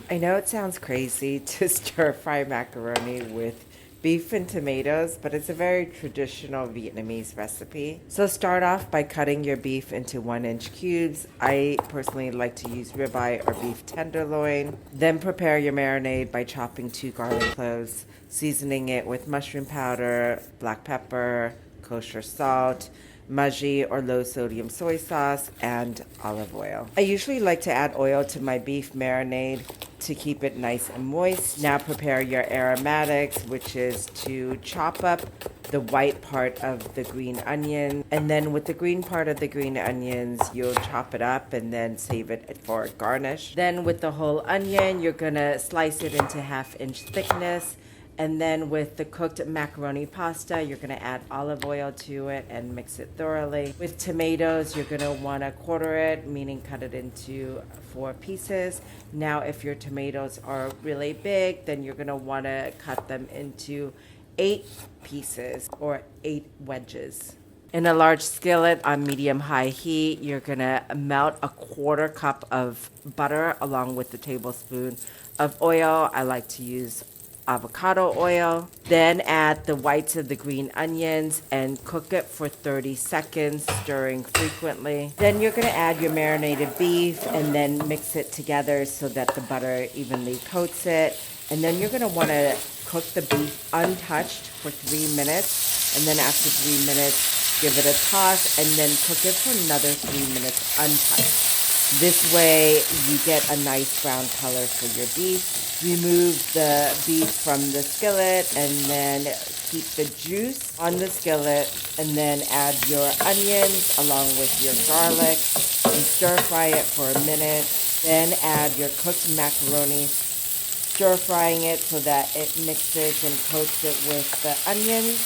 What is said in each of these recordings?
I know it sounds crazy to stir fry macaroni with beef and tomatoes, but it's a very traditional Vietnamese recipe. So start off by cutting your beef into 1-inch cubes. I personally like to use ribeye or beef tenderloin. Then prepare your marinade by chopping 2 garlic cloves, seasoning it with mushroom powder, black pepper, kosher salt, Maggi or low sodium soy sauce, and olive oil. I usually like to add oil to my beef marinade to keep it nice and moist. Now prepare your aromatics, which is to chop up the white part of the green onion, and then with the green part of the green onions you'll chop it up and then save it for garnish. Then with the whole onion you're gonna slice it into 1/2-inch thickness. And then with the cooked macaroni pasta, you're gonna add olive oil to it and mix it thoroughly. With tomatoes, you're gonna wanna quarter it, meaning cut it into 4 pieces. Now, if your tomatoes are really big, then you're gonna wanna cut them into 8 pieces or 8 wedges. In a large skillet on medium-high heat, you're gonna melt a 1/4 cup of butter along with a tablespoon of oil. I like to use avocado oil. Then add the whites of the green onions and cook it for 30 seconds, stirring frequently. Then you're gonna add your marinated beef and then mix it together so that the butter evenly coats it. And then you're gonna wanna cook the beef untouched for 3 minutes. And then after 3 minutes, give it a toss and then cook it for another 3 minutes untouched. This way you get a nice brown color for your beef. Remove the beef from the skillet and then keep the juice on the skillet and then add your onions along with your garlic and stir fry it for a minute. Then add your cooked macaroni, stir frying it so that it mixes and coats it with the onions.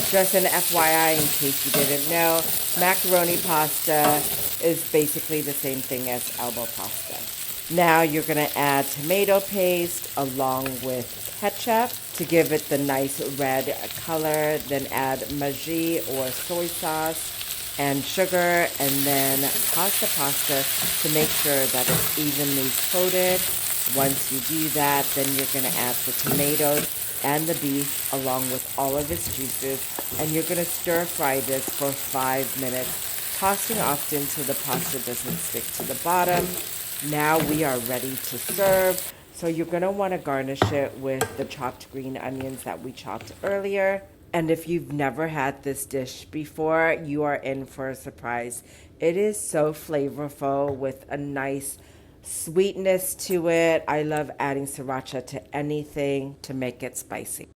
Just an FYI in case you didn't know, macaroni pasta is basically the same thing as elbow pasta. Now you're gonna add tomato paste along with ketchup to give it the nice red color. Then add Maggi or soy sauce and sugar, and then toss the pasta to make sure that it's evenly coated. Once you do that, then you're gonna add the tomatoes and the beef along with all of its juices, and you're gonna stir fry this for 5 minutes, tossing often so the pasta doesn't stick to the bottom. Now we are ready to serve. So you're gonna wanna garnish it with the chopped green onions that we chopped earlier. And if you've never had this dish before, you are in for a surprise. It is so flavorful with a nice sweetness to it. I love adding sriracha to anything to make it spicy.